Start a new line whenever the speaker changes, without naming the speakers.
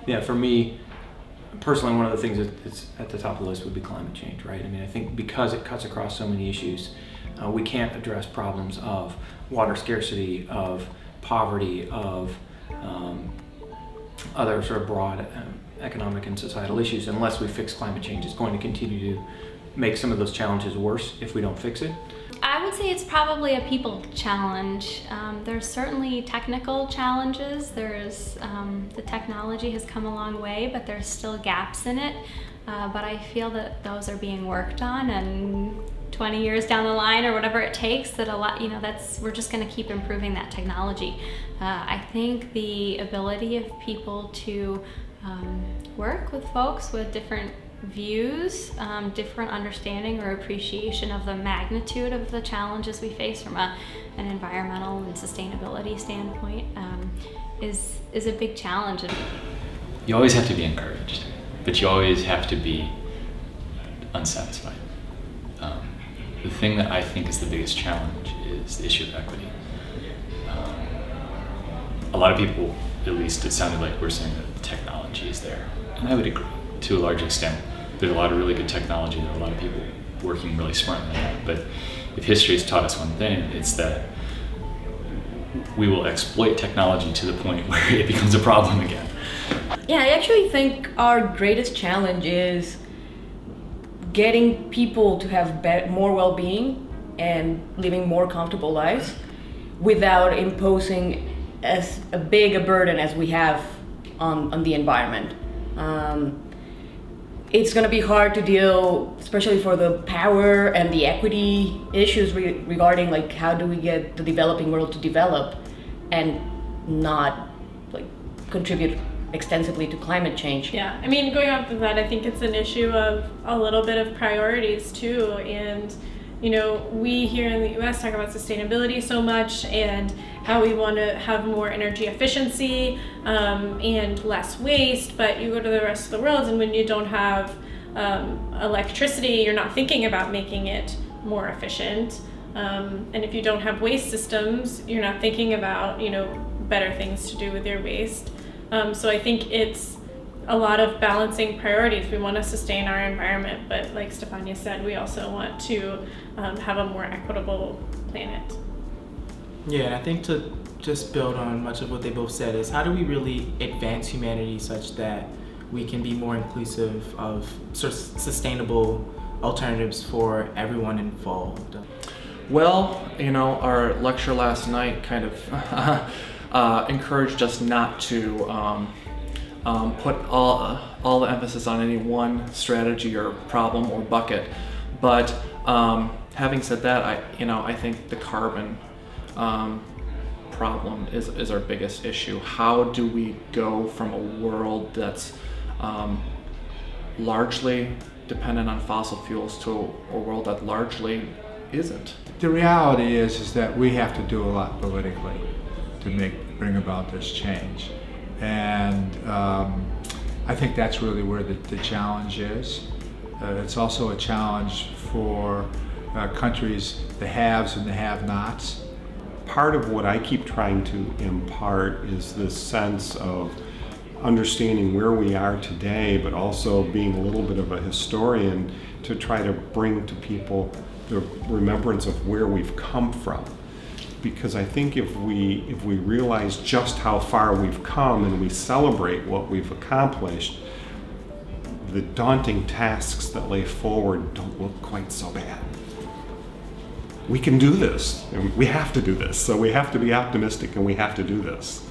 yeah, for me personally, one of the things that's at the top of the list would be climate change, right? I mean, I think because it cuts across so many issues, we can't address problems of water scarcity, of poverty, of other sort of broad economic and societal issues unless we fix climate change. It's going to continue to make some of those challenges worse if we don't fix it.
I would say it's probably a people challenge. There's certainly technical challenges. There's the technology has come a long way, but there's still gaps in it. But I feel that those are being worked on, and 20 years down the line or whatever it takes, that a lot, we're just going to keep improving that technology. I think the ability of people to work with folks with different views, different understanding or appreciation of the magnitude of the challenges we face from an environmental and sustainability standpoint is a big challenge.
You always have to be encouraged, but you always have to be unsatisfied. The thing that I think is the biggest challenge is the issue of equity. A lot of people, at least it sounded like we're saying that the technology is there, and I would agree to a large extent. There's a lot of really good technology, there are a lot of people working really smartly on that, but if history has taught us one thing, it's that we will exploit technology to the point where it becomes a problem again.
Yeah, I actually think our greatest challenge is getting people to have more well-being and living more comfortable lives without imposing as big a burden as we have on the environment. It's going to be hard to deal, especially for the power and the equity issues regarding like how do we get the developing world to develop and not like contribute extensively to climate change.
Yeah, I mean, going off of that, I think it's an issue of a little bit of priorities too. And, we here in the US talk about sustainability so much and how we want to have more energy efficiency and less waste, but you go to the rest of the world and when you don't have electricity, you're not thinking about making it more efficient. And if you don't have waste systems, you're not thinking about, better things to do with your waste. So I think it's a lot of balancing priorities. We want to sustain our environment, but like Stefania said, we also want to have a more equitable planet.
Yeah, and I think to just build on much of what they both said is how do we really advance humanity such that we can be more inclusive of sort of sustainable alternatives for everyone involved?
Well, our lecture last night kind of encouraged us not to put all the emphasis on any one strategy or problem or bucket. But having said that, I think the carbon problem is our biggest issue. How do we go from a world that's largely dependent on fossil fuels to a world that largely isn't?
The reality is that we have to do a lot politically to bring about this change. And I think that's really where the challenge is. It's also a challenge for countries, the haves and the have-nots.
Part of what I keep trying to impart is this sense of understanding where we are today, but also being a little bit of a historian to try to bring to people the remembrance of where we've come from. Because I think if we realize just how far we've come and we celebrate what we've accomplished, the daunting tasks that lay forward don't look quite so bad. We can do this, and we have to do this, so we have to be optimistic and we have to do this.